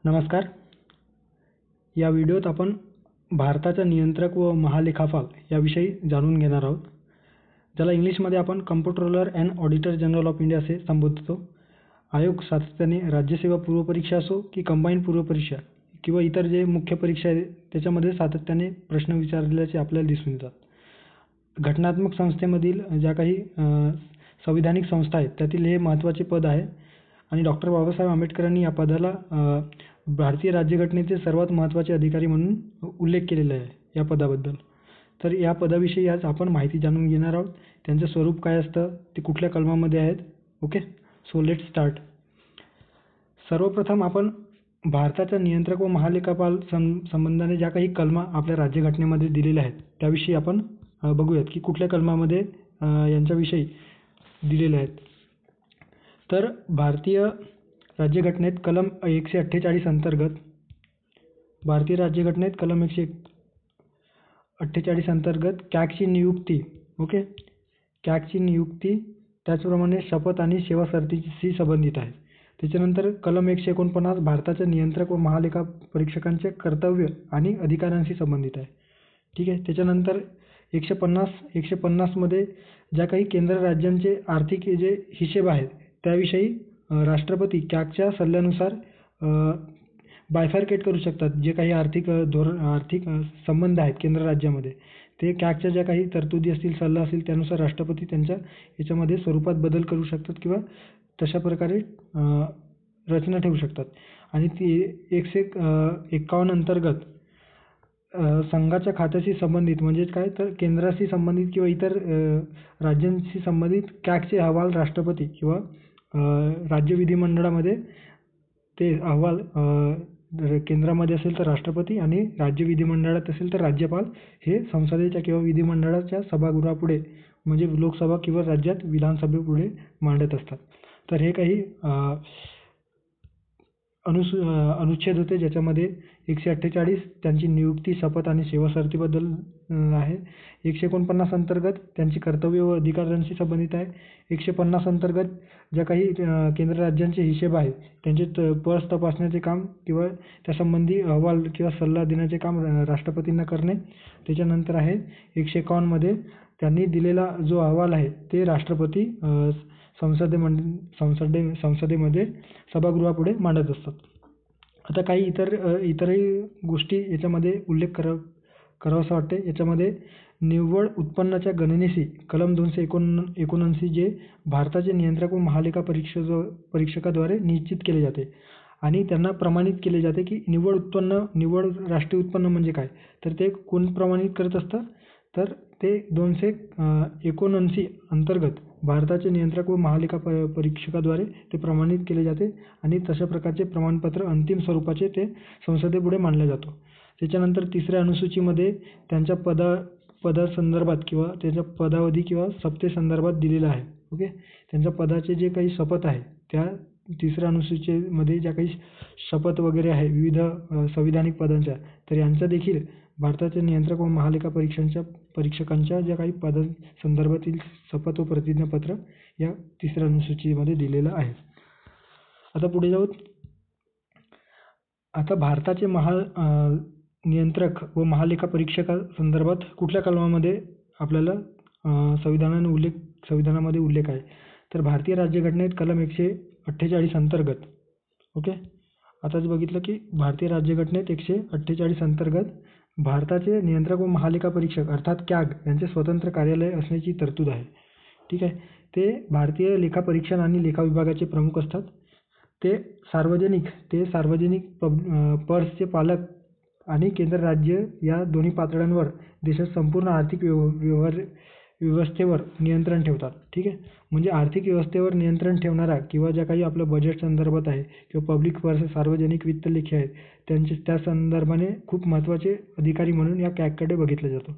नमस्कार. या व्हिडिओत आपण भारताचा नियंत्रक व महालेखापाल याविषयी जाणून घेणार आहोत, ज्याला इंग्लिशमध्ये आपण controller and auditor general of India असे संबोधतो. आयोग सातत्याने राज्यसेवा पूर्वपरीक्षा असो की कंबाईंड पूर्वपरीक्षा किंवा इतर जे मुख्य परीक्षा आहेत त्याच्यामध्ये सातत्याने प्रश्न विचारल्याचे आपल्याला दिसून येतात. घटनात्मक संस्थेमधील ज्या काही संविधानिक संस्था आहेत त्यातील हे महत्त्वाचे पद आहे आणि डॉक्टर बाबासाहेब आंबेडकरांनी या पदाला भारतीय राज्यघटनेचे सर्वात महत्त्वाचे अधिकारी म्हणून उल्लेख केलेला आहे या पदाबद्दल. तर या पदाविषयी आज आपण माहिती जाणून घेणार आहोत. त्यांचं स्वरूप काय असतं, ते कुठल्या कलमामध्ये आहेत. Okay, so let's start. सर्वप्रथम आपण भारताच्या नियंत्रक व महालेखापाल संबंधाने ज्या काही कलमा आपल्या राज्यघटनेमध्ये दिलेल्या आहेत त्याविषयी आपण बघूयात की कुठल्या कलमामध्ये यांच्याविषयी दिलेले आहेत. तर भारतीय राज्यघटनेत कलम 148 अंतर्गत भारतीय राज्यघटनेत कलम 148 अंतर्गत कॅगची नियुक्ती, ओके, कॅगची नियुक्ती त्याचप्रमाणे शपथ आणि सेवा शर्तीशी संबंधित आहे. त्याच्यानंतर कलम 149 भारताच्या नियंत्रक व महालेखा परीक्षकांचे कर्तव्य आणि अधिकारांशी संबंधित आहे. ठीक आहे. त्याच्यानंतर 150 मध्ये ज्या काही केंद्र राज्यांचे आर्थिक जे हिशेब आहेत त्याविषयी राष्ट्रपती कॅगच्या सल्ल्यानुसार बायफार्केट करू शकतात. जे काही आर्थिक संबंध आहेत केंद्र राज्यामध्ये ते कॅगच्या ज्या काही तरतुदी असतील, सल्ला असेल त्यानुसार राष्ट्रपती त्यांच्या याच्यामध्ये स्वरूपात बदल करू शकतात किंवा तशा प्रकारे रचना ठेवू शकतात. आणि ती 151 अंतर्गत संघाच्या खात्याशी संबंधित म्हणजेच काय तर केंद्राशी संबंधित किंवा इतर राज्यांशी संबंधित कॅगचे अहवाल राष्ट्रपती किंवा राज्य विधिमंडळामध्ये ते अहवाल केंद्रामध्ये असेल तर राष्ट्रपती आणि राज्य विधिमंडळात असेल तर राज्यपाल हे संसदेच्या किंवा विधिमंडळाच्या सभागृहापुढे म्हणजे लोकसभा किंवा राज्यात विधानसभेपुढे मांडत असतात. तर हे काही अनुच्छेद होते ज्याच्यामध्ये 148 त्यांची नियुक्ती, शपथ आणि सेवा शर्तीबद्दल आहे. 149 अंतर्गत त्यांची कर्तव्य व अधिकारांशी संबंधित आहे. 150 अंतर्गत ज्या काही केंद्र राज्यांचे हिशेब आहेत त्यांचे पळस तपासण्याचे काम किंवा त्यासंबंधी अहवाल किंवा सल्ला देण्याचे काम राष्ट्रपतींना करणे. त्याच्यानंतर आहे 151 मध्ये त्यांनी दिलेला जो अहवाल आहे ते राष्ट्रपती संसदेमध्ये सभागृहापुढे मांडत असतात. आता काही इतरही गोष्टी याच्यामध्ये उल्लेख करावासा वाटते. याच्यामध्ये निव्वळ उत्पन्नाच्या गणनेशी कलम 279 जे भारताचे नियंत्रक व महालेखा परीक्षकाद्वारे निश्चित केले जाते आणि त्यांना प्रमाणित केले जाते की निव्वळ राष्ट्रीय उत्पन्न म्हणजे काय, तर ते कोण प्रमाणित करत असतं, तर ते 279 अंतर्गत भारताचे नियंत्रक व महालेखा परीक्षकाद्वारे ते प्रमाणित केले जाते आणि तशा प्रकारचे प्रमाणपत्र अंतिम स्वरूपाचे ते संसदेपुढे मांडले जातो. त्याच्यानंतर तिसऱ्या अनुसूचीमध्ये त्यांच्या पदासंदर्भात किंवा त्याच्या पदावधी किंवा सत्तेसंदर्भात दिलेलं आहे. ओके, त्यांच्या पदाचे जे काही शपथ आहे त्या तिसऱ्या अनुसूचीमध्ये ज्या काही शपथ वगैरे आहे विविध संविधानिक पदांच्या, तर यांच्या देखील भारताच्या नियंत्रक व महालेखा परीक्षकांच्या ज्या काही पदांसंदर्भातील शपथ व प्रतिज्ञापत्र या तिसऱ्या अनुसूचीमध्ये दिलेलं आहे. आता पुढे जाऊ. आता भारताचे नियंत्रक व महालेखा परीक्षका संदर्भात कुठल्या कलमामध्ये आपल्याला संविधानामध्ये उल्लेख आहे, तर भारतीय राज्यघटनेत कलम 148 अंतर्गत. ओके, आताच बघितलं की भारतीय राज्यघटनेत 148 अंतर्गत भारताचे नियंत्रक व महालेखा परीक्षक अर्थात कॅग यांचे स्वतंत्र कार्यालय असण्याची तरतूद आहे. ठीक आहे. ते भारतीय लेखा परीक्षण आणि लेखा विभागाचे प्रमुख असतात. ते सार्वजनिक पर्सचे पालक आणि केंद्र राज्य या दोन्ही पातळ्यांवर देशात संपूर्ण आर्थिक व्यवस्थेवर नियंत्रण ठेवतात. ठीक आहे. म्हणजे आर्थिक व्यवस्थेवर नियंत्रण ठेवणारा किंवा ज्या काही आपलं बजेट संदर्भात आहे किंवा पब्लिक पर्स सार्वजनिक वित्त लेखे आहेत त्या संदर्भाने खूप महत्त्वाचे अधिकारी म्हणून या कॅगकडे बघितलं जातं.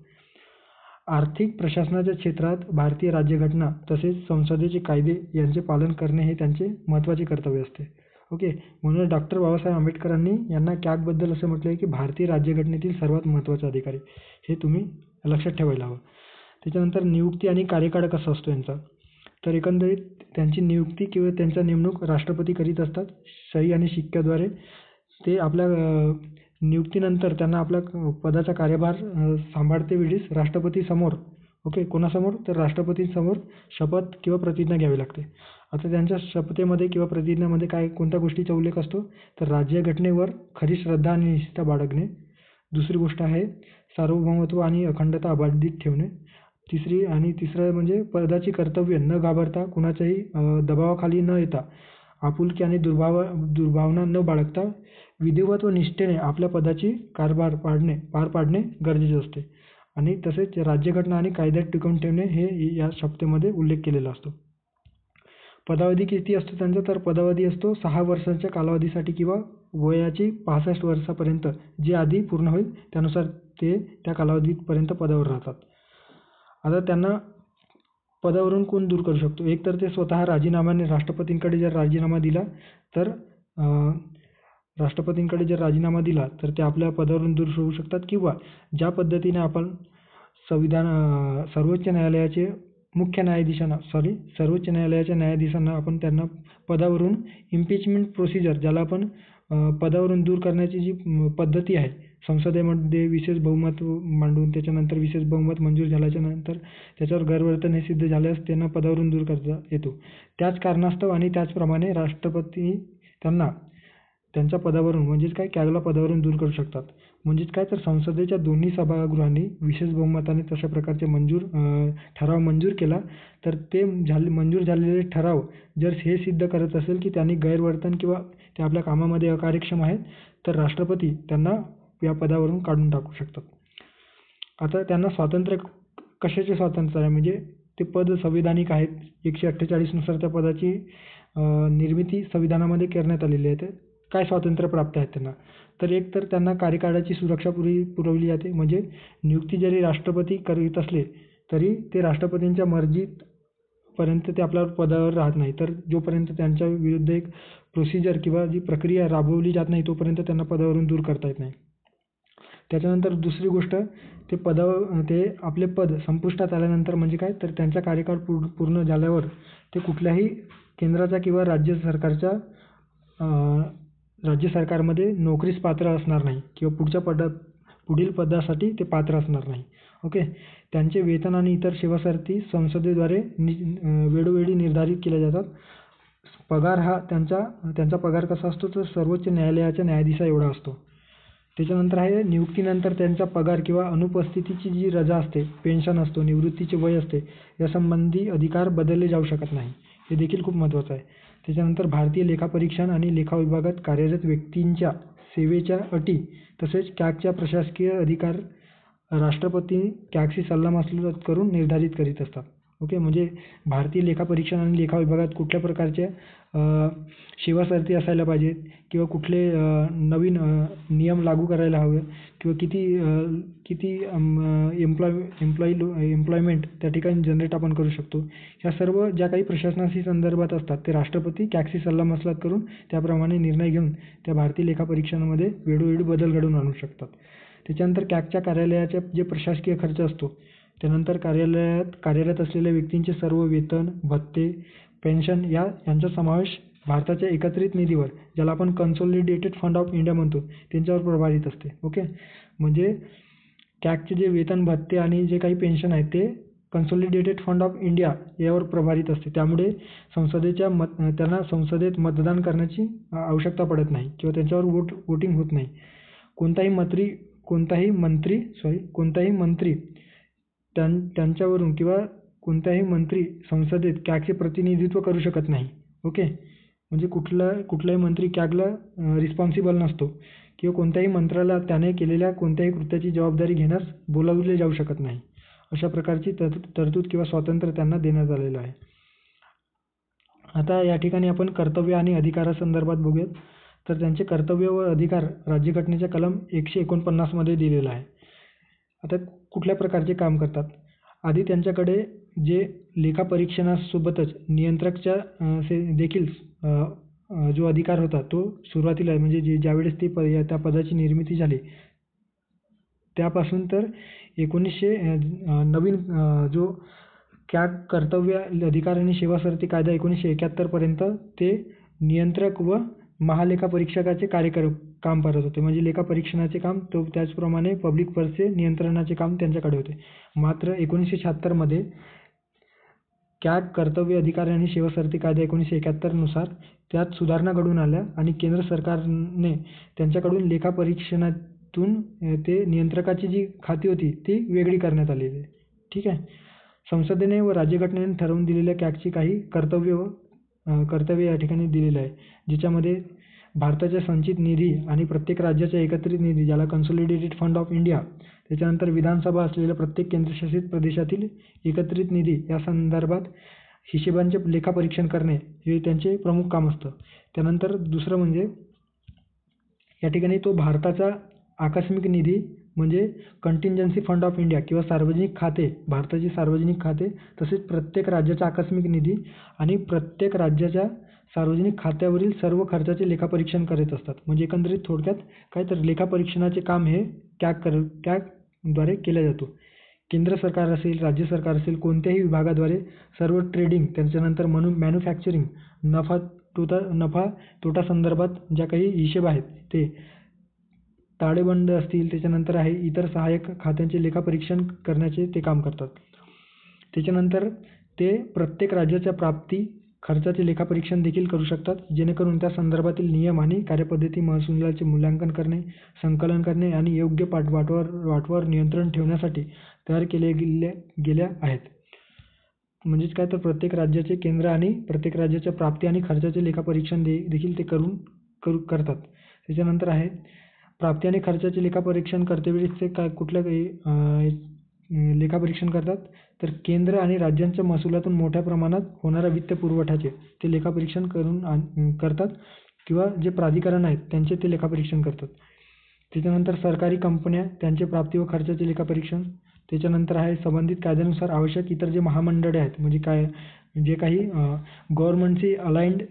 आर्थिक प्रशासनाच्या क्षेत्रात भारतीय राज्यघटना तसेच संसदेचे कायदे यांचे पालन करणे हे त्यांचे महत्त्वाचे कर्तव्य असते. ओके, म्हणून डॉक्टर बाबासाहेब आंबेडकरांनी यांना कॅगबद्दल असं म्हटलं आहे की भारतीय राज्यघटनेतील सर्वात महत्त्वाचे अधिकारी. हे तुम्ही लक्षात ठेवायला हवं. त्याच्यानंतर नियुक्ती आणि कार्यकाळ कसा असतो यांचा, तर एकंदरीत त्यांची नियुक्ती किंवा त्यांचा नेमणूक राष्ट्रपती करीत असतात सही आणि शिक्क्याद्वारे. ते आपल्या नियुक्तीनंतर त्यांना आपल्या पदाचा कार्यभार सांभाळते वेळीस राष्ट्रपतीसमोर कोणासमोर तर राष्ट्रपतींसमोर शपथ किंवा प्रतिज्ञा घ्यावी लागते. आता त्यांच्या शपथेमध्ये किंवा प्रतिज्ञेमध्ये कोणत्या गोष्टीचा उल्लेख असतो तर राज्यघटनेवर खरी श्रद्धा आणि निष्ठा बाळगणे. दुसरी गोष्ट आहे सार्वभौमत्व आणि अखंडता अबाधित ठेवणे. तिसरं म्हणजे पदाची कर्तव्य न घाबरता कुणाच्याही दबावाखाली न येता आपुलकी आणि दुर्भावना न बाळगता विधिवत व निष्ठेने आपल्या पदाची कारभार पार पाडणे गरजेचे असते. आणि तसेच राज्यघटना आणि कायद्यात टिकवून ठेवणे हे या शपथेमध्ये उल्लेख केलेला असतो. पदावधी किती असतो त्यांचा तर पदावधी असतो 6 वर्षांच्या कालावधीसाठी किंवा वयाची 65 वर्षापर्यंत जे आधी पूर्ण होईल त्यानुसार ते त्या कालावधीपर्यंत पदावर राहतात. आता त्यांना पदावरून कोण दूर करू शकतो? एक तर ते स्वतः राजीनाम्याने राष्ट्रपतींकडे जर राजीनामा दिला तर ते आपल्या पदावरून दूर होऊ शकतात किंवा ज्या पद्धतीने आपण सर्वोच्च न्यायालयाच्या न्यायाधीशांना आपण त्यांना पदावरून इम्पिचमेंट प्रोसिजर ज्याला आपण पदावरून दूर करण्याची जी पद्धती आहे संसदेमध्ये विशेष बहुमत मांडून त्याच्यानंतर विशेष बहुमत मंजूर झाल्याच्या नंतर त्याच्यावर गैरवर्तन हे सिद्ध झाल्यास त्यांना पदावरून दूर करता येतो. त्याच कारणास्तव आणि त्याचप्रमाणे राष्ट्रपती त्यांना त्यांच्या पदावरून म्हणजेच कॅगला पदावरून दूर करू शकतात. म्हणजेच तर संसदेच्या दोन्ही सभागृहांनी विशेष बहुमताने तशा प्रकारचे ठराव मंजूर केला तर ते मंजूर झालेले ठराव जर हे सिद्ध करत असेल की त्यांनी गैरवर्तन किंवा ते आपल्या कामामध्ये अकार्यक्षम आहेत तर राष्ट्रपती त्यांना या पदावरून काढून टाकू शकतात. आता त्यांना स्वातंत्र्य कशाचे स्वातंत्र्य आहे म्हणजे ते पद संविधानिक आहेत. 148 नुसार त्या पदाची निर्मिती संविधानामध्ये करण्यात आलेली आहे. काय स्वातंत्र्य प्राप्त आहे त्यांना तर एक तर त्यांना कार्यकाळाची सुरक्षा पुरवली जाते. म्हणजे नियुक्ती जरी राष्ट्रपती करीत असले तरी ते राष्ट्रपतींच्या मर्जीपर्यंत ते आपल्या पदावर राहत नाही. तर जोपर्यंत त्यांच्या विरुद्ध एक प्रोसिजर किंवा जी प्रक्रिया राबवली जात नाही तोपर्यंत त्यांना पदावरून दूर करता येत नाही. त्याच्यानंतर दुसरी गोष्ट ते आपले पद संपुष्टात आल्यानंतर म्हणजे तर त्यांचा कार्यकाळ पूर्ण झाल्यावर ते कुठल्याही केंद्राच्या किंवा राज्य सरकारमध्ये नोकरीस पात्र असणार नाही किंवा पुढील पदासाठी ते पात्र असणार नाही. त्यांचे वेतन आणि इतर सेवासरती संसदेद्वारे वेळोवेळी निर्धारित केल्या जातात. पगार हा त्यांचा पगार कसा असतो तर सर्वोच्च न्यायालयाच्या न्यायाधीशा एवढा असतो. त्याच्यानंतर आहे नियुक्तीनंतर त्यांचा पगार किंवा अनुपस्थितीची जी रजा असते, पेन्शन असतो, निवृत्तीचे वय असते यासंबंधी अधिकार बदलले जाऊ शकत नाही. हे देखील खूप महत्त्वाचं आहे. त्याच्यानंतर भारतीय लेखापरीक्षण आणि लेखा विभागात कार्यरत व्यक्तींच्या सेवेच्या अटी तसेच कॅगच्या प्रशासकीय अधिकार राष्ट्रपती कॅगशी सल्लामसलत करून निर्धारित करीत असतात. म्हणजे भारतीय लेखापरीक्षण आणि लेखा विभागात कुठल्या प्रकारच्या सेवासरती असायला पाहिजेत किंवा कुठले नवीन नियम लागू करायला हवे किंवा किती एम्प्लॉयमेंट त्या ठिकाणी जनरेट आपण करू शकतो. ह्या सर्व ज्या काही प्रशासनाशी संदर्भात असतात ते राष्ट्रपती कॅगशी सल्लामसलत करून त्याप्रमाणे निर्णय घेऊन त्या भारतीय लेखापरीक्षणामध्ये वेळोवेळी बदल घडवून आणू शकतात. त्याच्यानंतर कॅगच्या कार्यालयाचा जे प्रशासकीय खर्च असतो त्यानंतर कार्यालयात कार्यरत असलेल्या व्यक्तींचे सर्व वेतन, भत्ते, पेन्शन यांचा समावेश भारताच्या एकत्रित निधीवर ज्याला आपण कन्सोलिडेटेड फंड ऑफ इंडिया म्हणतो त्यांच्यावर प्रभारित असते. म्हणजे कॅगचे जे वेतन, भत्ते आणि जे काही पेन्शन आहे ते कन्सोलिडेटेड फंड ऑफ इंडिया यावर प्रभारित असते. त्यामुळे त्यांना संसदेत मतदान करण्याची आवश्यकता पडत नाही किंवा त्यांच्यावर वोटिंग होत नाही. कोणताही मंत्री त्यांच्यावरून किंवा कोणताही मंत्री संसदेत कॅगचे प्रतिनिधित्व करू शकत नाही. म्हणजे कुठलाही मंत्री कॅगला रिस्पॉन्सिबल नसतो किंवा कोणत्याही मंत्र्याला त्याने केलेल्या कोणत्याही कृत्याची जबाबदारी घेण्यास बोलावले जाऊ शकत नाही. अशा प्रकारची तरतूद किंवा स्वातंत्र्य त्यांना देण्यात आलेलं आहे. आता या ठिकाणी आपण कर्तव्य आणि अधिकारासंदर्भात बघूयात. तर त्यांचे कर्तव्य व अधिकार राज्यघटनेच्या कलम 149 मध्ये दिलेला आहे. आता कुठल्या प्रकारचे काम करतात? आधी त्यांच्याकडे जे लेखापरीक्षणासोबतच नियंत्रकच्या देखील जो अधिकार होता तो सुरुवातीला म्हणजे ज्यावेळेस त्या पदाची निर्मिती झाली त्यापासून तर नवीन जो कॅग कर्तव्य, अधिकार आणि सेवासरती कायदा 1971 पर्यंत ते नियंत्रक व महालेखापरीक्षकाचे काम करत होते. म्हणजे लेखापरीक्षणाचे काम तो त्याचप्रमाणे पब्लिक पर्सचे नियंत्रणाचे काम त्यांच्याकडे होते. मात्र 1976 मध्ये कॅग कर्तव्य अधिकार आणि सेवा शर्ती कायदा 1971 नुसार त्यात सुधारणा घडून आल्या आणि केंद्र सरकारने त्यांच्याकडून लेखापरीक्षणातून ते नियंत्रकाची जी खाती होती ती वेगळी करण्यात आलेली आहे. ठीक आहे. संसदेने व राज्यघटनेने ठरवून दिलेल्या कॅगची काही कर्तव्य या ठिकाणी दिलेलं आहे, ज्याच्यामध्ये भारताच्या संचित निधी आणि प्रत्येक राज्याच्या एकत्रित निधी ज्याला कन्सोलिडेटेड फंड ऑफ इंडिया, त्याच्यानंतर विधानसभा असलेल्या प्रत्येक केंद्रशासित प्रदेशातील एकत्रित निधी या संदर्भात हिशेबांचे लेखापरीक्षण करणे हे त्यांचे प्रमुख काम असतं. त्यानंतर दुसरं म्हणजे या ठिकाणी तो भारताचा आकस्मिक निधी म्हणजे कंटिंजन्सी फंड ऑफ इंडिया किंवा सार्वजनिक खाते, भारताची सार्वजनिक खाते, तसेच प्रत्येक राज्याचा आकस्मिक निधी आणि प्रत्येक राज्याच्या सार्वजनिक खात्यावरील सर्व खर्चाचे लेखापरीक्षण करत असतात. म्हणजे एकंदरीत थोडक्यात काय तर लेखापरीक्षणाचे काम हे कॅगद्वारे केले जातो. केंद्र सरकार असेल, राज्य सरकार असेल, कोणत्याही विभागाद्वारे सर्व ट्रेडिंग, त्याच्यानंतर मॅन्युफॅक्चरिंग, नफा तोटा संदर्भात ज्या काही हिशेब आहेत ते ताळेबंद असतील, त्याच्यानंतर आहे इतर सहाय्यक खात्यांचे लेखापरीक्षण करण्याचे ते काम करतात. त्याच्यानंतर ते प्रत्येक राज्याच्या प्राप्ती खर्चाचे लेखापरीक्षण देखील करू शकतात, जेणेकरून त्या संदर्भातील नियम आणि कार्यपद्धती महसुलाचे मूल्यांकन करणे, संकलन करणे आणि योग्य वाटवर नियंत्रण ठेवण्यासाठी तयार गेल्या आहेत. म्हणजेच काय तर प्रत्येक राज्याचे केंद्र आणि प्रत्येक राज्याच्या प्राप्ती आणि खर्चाचे लेखापरीक्षण देखील ते करतात. त्याच्यानंतर आहे प्राप्ती आणि खर्चाचे लेखापरीक्षण करतेवेळी ते कुठल्या काही लेखापरीक्षण करतात तर केंद्र आणि राज्यांच्या महसुलातून मोठ्या प्रमाणात होणाऱ्या वित्त पुरवठ्याचे ते लेखापरीक्षण करतात किंवा जे प्राधिकरण आहेत त्यांचे ते लेखापरीक्षण करतात. त्याच्यानंतर सरकारी कंपन्या त्यांचे प्राप्ती व खर्चाचे लेखापरीक्षण. त्याच्यानंतर आहे संबंधित कायद्यानुसार आवश्यक इतर जे महामंडळे आहेत, म्हणजे काय जे काही गव्हर्नमेंटशी अलाइड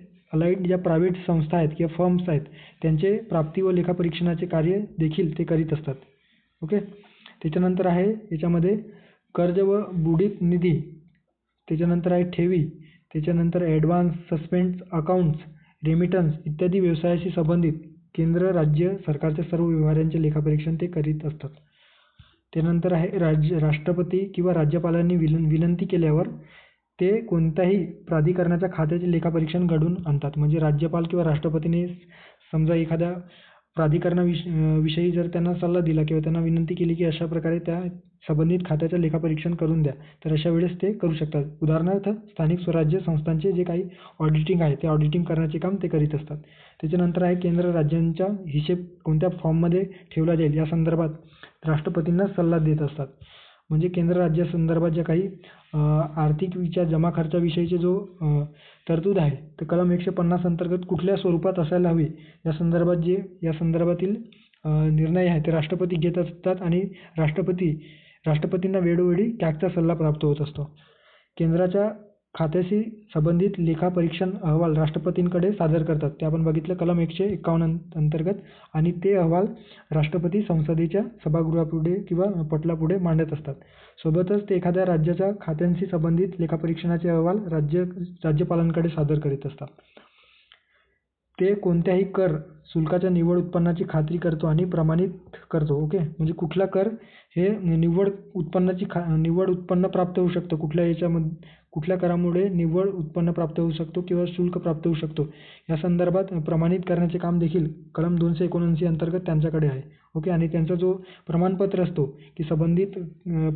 ज्या प्रायव्हेट संस्था आहेत किंवा फर्म्स आहेत त्यांचे प्राप्ती व लेखापरीक्षणाचे कार्य देखील ते करीत असतात. ओके. त्याच्यानंतर आहे याच्यामध्ये कर्ज व बुडीत निधी, त्याच्यानंतर आहे ठेवी, त्याच्यानंतर ॲडव्हान्स, सस्पेंड अकाउंट्स, रेमिटन्स इत्यादी व्यवसायाशी संबंधित केंद्र राज्य सरकारच्या सर्व व्यवहारांचे लेखापरीक्षण ते करीत असतात. त्यानंतर आहे राष्ट्रपती किंवा राज्यपालांनी विनंती केल्यावर ते कोणत्याही प्राधिकरणाच्या खात्याचे लेखापरीक्षण घडवून आणतात. म्हणजे राज्यपाल किंवा राष्ट्रपतीने समजा एखाद्या प्राधिकरणाविषयी जर त्यांना सल्ला दिला किंवा त्यांना विनंती केली की अशा प्रकारे त्या संबंधित खात्याचं लेखापरीक्षण करून द्या, तर अशा वेळेस ते करू शकतात. उदाहरणार्थ स्थानिक स्वराज्य संस्थांचे जे काही ऑडिटिंग आहे ते ऑडिटिंग करण्याचे काम ते करीत असतात. त्याच्यानंतर आहे केंद्र राज्यांचा हिशेब कोणत्या फॉर्ममध्ये ठेवला जाईल या संदर्भात राष्ट्रपतींना सल्ला देत असतात. म्हणजे केंद्र राज्यासंदर्भात ज्या काही आर्थिक जमा खर्चाविषयीचे जो तरतूद आहे ते कलम 150 अंतर्गत कुठल्या स्वरूपात असायला हवी या संदर्भातील निर्णय आहे ते राष्ट्रपती घेत असतात आणि राष्ट्रपतींना वेळोवेळी कॅगचा सल्ला प्राप्त होत असतो. केंद्राच्या खात्याशी संबंधित लेखापरीक्षण अहवाल राष्ट्रपतींकडे सादर करतात. ते आपण बघितलं कलम 151 अंतर्गत, आणि ते अहवाल राष्ट्रपती संसदेच्या सभागृहापुढे किंवा पटलापुढे मांडत असतात. सोबतच ते एखाद्या राज्याच्या खात्यांशी संबंधित लेखापरीक्षणाचे अहवाल राज्यपालांकडे सादर करीत असतात. ते कोणत्याही कर शुल्काच्या निव्वळ उत्पन्नाची खात्री करतो आणि प्रमाणित करतो. ओके. म्हणजे कुठला कर हे निव्वळ उत्पन्न प्राप्त होऊ शकतं, कुठल्या करामुळे निव्वळ उत्पन्न प्राप्त होऊ शकतो किंवा शुल्क प्राप्त होऊ शकतो या संदर्भात प्रमाणित करण्याचे काम देखील कलम 279 अंतर्गत त्यांच्याकडे आहे. ओके. आणि त्यांचा जो प्रमाणपत्र असतो की संबंधित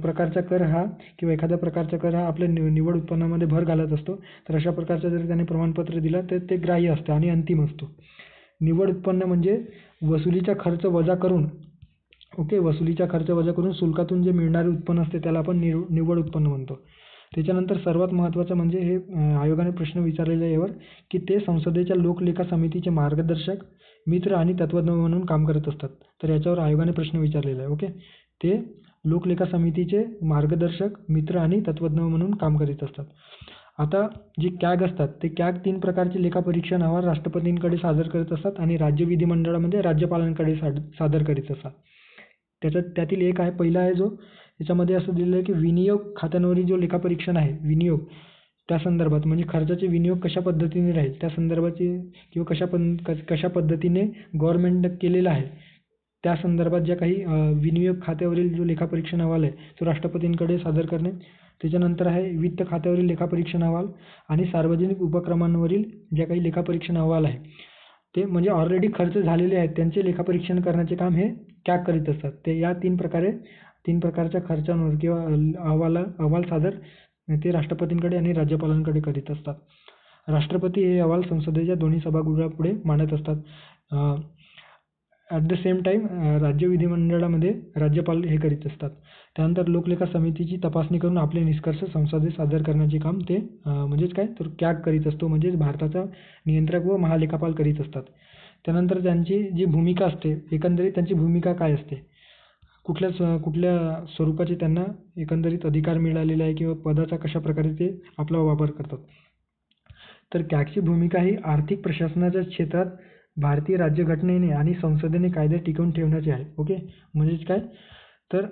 प्रकारचा कर हा किंवा एखाद्या प्रकारचा कर हा आपल्या निव्वळ उत्पन्नामध्ये भर घालत असतो, तर अशा प्रकारचं जर त्याने प्रमाणपत्र दिलं तर ते ग्राह्य असतं आणि अंतिम असतो. निव्वळ उत्पन्न म्हणजे वसुलीचा खर्च वजा करून शुल्कातून जे मिळणारे उत्पन्न असते त्याला आपण निव्वळ उत्पन्न म्हणतो. त्याच्यानंतर सर्वात महत्त्वाचं म्हणजे हे आयोगाने प्रश्न विचारलेला यावर की ते संसदेच्या लोकलेखा समितीचे मार्गदर्शक, मित्र आणि तत्त्वज्ञ म्हणून काम करत असतात. तर याच्यावर आयोगाने प्रश्न विचारलेला आहे. ओके. ते लोकलेखा समितीचे मार्गदर्शक, मित्र आणि तत्त्वज्ञ म्हणून काम करीत असतात. आता जे कॅग असतात ते कॅग 3 प्रकारचे लेखापरीक्षण अहवाल राष्ट्रपतींकडे सादर करत असतात आणि राज्य विधिमंडळामध्ये राज्यपालांकडे सादर करीत असतात. त्यातील एक आहे, पहिला आहे जो याच्यामध्ये असं दिलेलं आहे की विनियोग खात्यांवरील जो लेखापरीक्षण आहे, विनियोग त्या संदर्भात म्हणजे खर्चाचे विनियोग कशा पद्धतीने राहील त्या संदर्भाची किंवा कशा पद्धतीने गव्हर्नमेंटनं केलेलं आहे त्या संदर्भात ज्या काही विनियोग खात्यावरील जो लेखापरीक्षण अहवाल आहे तो राष्ट्रपतींकडे सादर करणे. त्याच्यानंतर आहे वित्त खात्यावरील लेखापरीक्षण अहवाल आणि सार्वजनिक उपक्रमांवरील ज्या काही लेखापरीक्षण अहवाल आहे ते म्हणजे ऑलरेडी खर्च झालेले आहेत त्यांचे लेखापरीक्षण करण्याचे काम हे कॅग करीत असतात. ते या तीन प्रकारच्या खर्चांवर किंवा अहवाल सादर ते राष्ट्रपतींकडे आणि राज्यपालांकडे करीत असतात. राष्ट्रपती हे अहवाल संसदेच्या दोन्ही सभागृहापुढे मांडत असतात. ॲट द सेम टाईम राज्य विधिमंडळामध्ये राज्यपाल हे करीत असतात. त्यानंतर लोकलेखा समितीची तपासणी करून आपले निष्कर्ष संसदेत सादर करण्याचे काम ते म्हणजेच काय तर कॅग करीत असतो म्हणजेच भारताचा नियंत्रक व महालेखापाल करीत असतात. त्यानंतर त्यांची जी भूमिका असते एकंदरीत त्यांची भूमिका काय असते, कुठल्या स्वरूपाचे त्यांना एकंदरीत अधिकार मिळालेले आहे किंवा पदाचा कशा प्रकारे ते आपला वापर करतात. तर कॅगची भूमिका ही आर्थिक प्रशासनाच्या क्षेत्रात भारतीय राज्यघटनेने आणि संसदेने कायदे टिकवून ठेवण्याचे आहे. ओके, म्हणजेच काय तर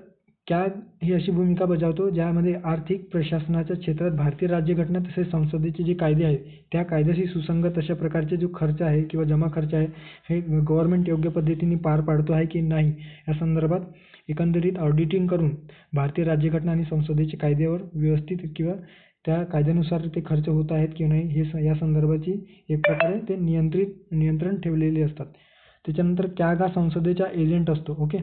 कॅग ही अशी भूमिका बजावतो ज्यामध्ये आर्थिक प्रशासनाच्या क्षेत्रात भारतीय राज्यघटना तसेच संसदेचे जे कायदे आहेत त्या कायद्याशी सुसंगत अशा प्रकारचे जो खर्च आहे किंवा जमा खर्च आहे हे गव्हर्नमेंट योग्य पद्धतीने पार पाडतो आहे की नाही या संदर्भात एकंदरीत ऑडिटिंग करून भारतीय राज्यघटना आणि संसदेचे कायद्यावर व्यवस्थित किंवा त्या कायद्यानुसार ते खर्च होत आहेत की नाही हे या संदर्भाची एक प्रकारे ते नियंत्रण ठेवलेले असतात. त्याच्यानंतर कॅग हा संसदेचा एजंट असतो. ओके,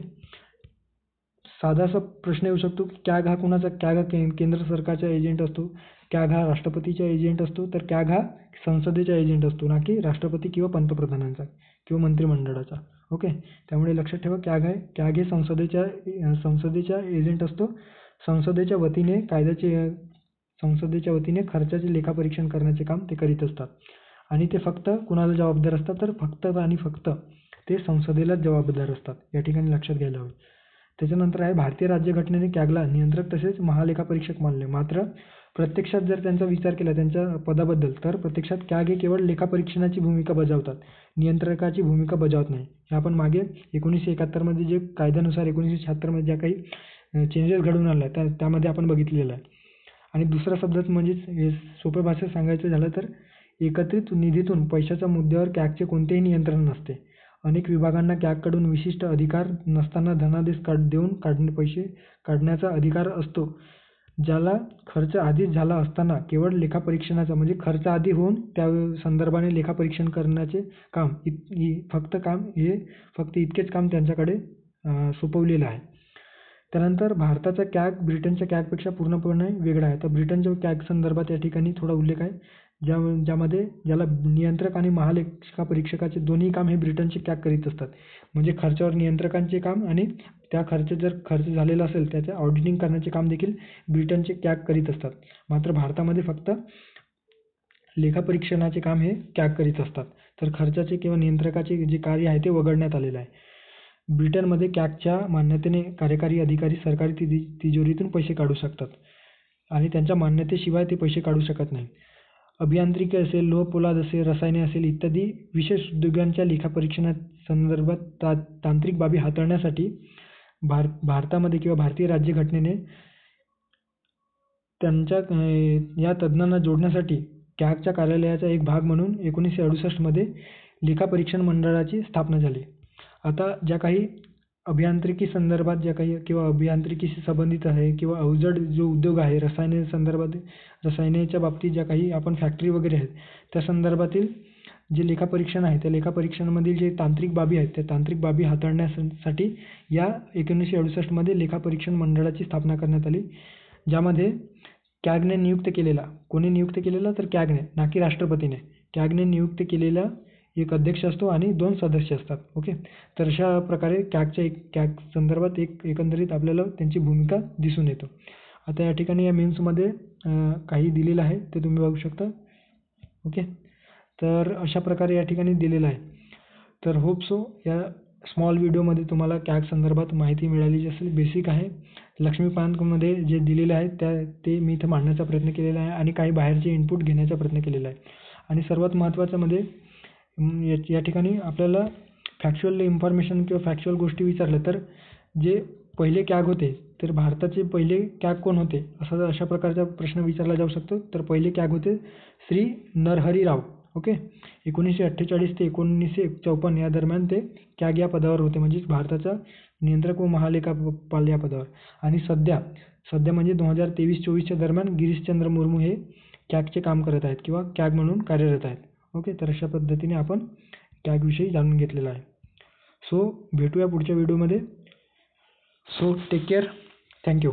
साधासा प्रश्न येऊ शकतो की कॅग हा कुणाचा, कॅग हा केंद्र सरकारचा एजंट असतो, कॅग हा राष्ट्रपतीचा एजंट असतो, तर कॅग हा संसदेचा एजंट असतो ना की राष्ट्रपती किंवा पंतप्रधानांचा किंवा मंत्रिमंडळाचा. ओके, त्यामुळे लक्षात ठेवा कॅग हे संसदेचा एजंट असतो. संसदेच्या वतीने खर्चाचे लेखापरीक्षण करण्याचे काम ते करीत असतात आणि ते फक्त कुणाला जबाबदार असतात तर फक्त आणि फक्त ते संसदेलाच जबाबदार असतात. या ठिकाणी लक्षात घ्यायला हवे. त्याच्यानंतर आहे भारतीय राज्यघटनेने कॅगला नियंत्रक तसेच महालेखापरीक्षक मानले. मात्र प्रत्यक्षात जर त्यांचा विचार केला त्यांच्या पदाबद्दल तर प्रत्यक्षात कॅग हे केवळ लेखापरीक्षणाची भूमिका बजावतात, नियंत्रकाची भूमिका बजावत नाही. हे आपण मागे 1971 मध्ये जे कायद्यानुसार 1976 मध्ये ज्या काही चेंजेस घडवून आणल्या त्यामध्ये आपण बघितलेलं आहे. आणि दुसऱ्या शब्दात म्हणजेच सोप्या भाषेत सांगायचं झालं तर एकत्रित निधीतून पैशाच्या मुद्द्यावर कॅगचे कोणतेही नियंत्रण नसते. अनेक विभागांना कॅगकडून विशिष्ट अधिकार नसताना धनादेश देऊन पैसे काढण्याचा अधिकार असतो. ज्याला खर्च आधीच झाला असताना केवळ लेखापरीक्षणाचा म्हणजे खर्च आधी होऊन त्या संदर्भाने लेखापरीक्षण करण्याचे काम फक्त इतकेच काम त्यांच्याकडे सोपवलेलं आहे. त्यानंतर भारताचा कॅग ब्रिटनच्या कॅगपेक्षा पूर्णपणे वेगळा आहे. तर ब्रिटनच्या कॅग संदर्भात या ठिकाणी थोडा उल्लेख आहे ज्यामध्ये ज्याला नियंत्रक आणि महालेखापरीक्षकाचे दोन्ही काम हे ब्रिटनचे कॅग करीत असतात. म्हणजे खर्चावर नियंत्रकांचे काम आणि त्या जर खर्च झालेला असेल त्याचे ऑडिटिंग करण्याचे काम देखील ब्रिटनचे कॅग करीत असतात. मात्र भारतामध्ये फक्त लेखापरीक्षणाचे काम हे कॅग करीत असतात. तर खर्चाचे किंवा नियंत्रकाचे जे कार्य आहे ते वगळण्यात आलेलं आहे. ब्रिटनमध्ये कॅगच्या मान्यतेने कार्यकारी अधिकारी सरकारी तिजोरीतून पैसे काढू शकतात आणि त्यांच्या मान्यतेशिवाय ते पैसे काढू शकत नाही. अभियांत्रिकी असेल, लोहपोलाद असेल, रसायने असेल इत्यादी विशेष उद्योगांच्या लेखापरीक्षणासंदर्भात तांत्रिक बाबी हाताळण्यासाठी भारतामध्ये किंवा भारतीय राज्यघटनेने त्यांच्या या तज्ज्ञांना जोडण्यासाठी कॅगच्या कार्यालयाचा एक भाग म्हणून 1968 मध्ये लेखापरीक्षण मंडळाची स्थापना झाली. आता ज्या काही अभियांत्रिकी संदर्भात ज्या काही किंवा अभियांत्रिकीशी संबंधित आहे किंवा अवजड जो उद्योग आहे रसायनाच्या बाबतीत ज्या काही आपण फॅक्टरी वगैरे आहेत त्या संदर्भातील जे लेखापरीक्षण आहे त्या लेखापरीक्षणामधील जे तांत्रिक बाबी आहेत त्या तांत्रिक बाबी हाताळण्यासाठी या 1968 मध्ये लेखापरीक्षण मंडळाची स्थापना करण्यात आली. ज्यामध्ये कॅगने नियुक्त केलेला, कोणी नियुक्त केलेला तर कॅगने, ना की राष्ट्रपतीने, कॅगने नियुक्त केलेला एक अध्यक्ष असतो आणि 2 सदस्य असतात. ओके, तर अशा प्रकारे कॅग संदर्भात एकंदरीत आपल्याला त्यांची भूमिका दिसून येतो. आता या ठिकाणी या मीम्समध्ये काही दिलेलं आहे ते तुम्ही बघू शकता. ओके, तर अशा प्रकारे या ठिकाणी दिलेलं आहे. तर होप सो या स्मॉल व्हिडिओमध्ये तुम्हाला कॅग संदर्भात माहिती मिळाली असेल. बेसिक आहे. लक्ष्मीकांतमध्ये जे दिलेले आहे ते मी इथं मांडण्याचा प्रयत्न केलेला आहे आणि काही बाहेरचे इनपुट घेण्याचा प्रयत्न केलेला आहे. आणि सर्वात महत्त्वाचं म्हणजे या ठिकाणी आपल्याला फॅक्च्युअल इन्फॉर्मेशन किंवा फॅक्च्युअल गोष्टी विचारल्या तर जे पहिले कॅग होते तर भारताचे पहिले कॅग कोण होते अशा प्रकारचा प्रश्न विचारला जाऊ शकतो. तर पहिले कॅग होते श्री नरहरी राव. ओके. 1948 ते 1954 या दरम्यान ते कॅग या पदावर होते, म्हणजेच भारताचा नियंत्रक व महालेखापाल या पदावर. आणि सध्या म्हणजे 2023-24च्या दरम्यान गिरीशचंद्र मुर्मू हे कॅगचे काम करत आहेत किंवा कॅग म्हणून कार्यरत आहेत. ओके. तर अशा पद्धतीने आपण कॅगविषयी जाणून घेतलेलं आहे. सो भेटूया पुढच्या व्हिडिओमध्ये. So take care. थँक्यू.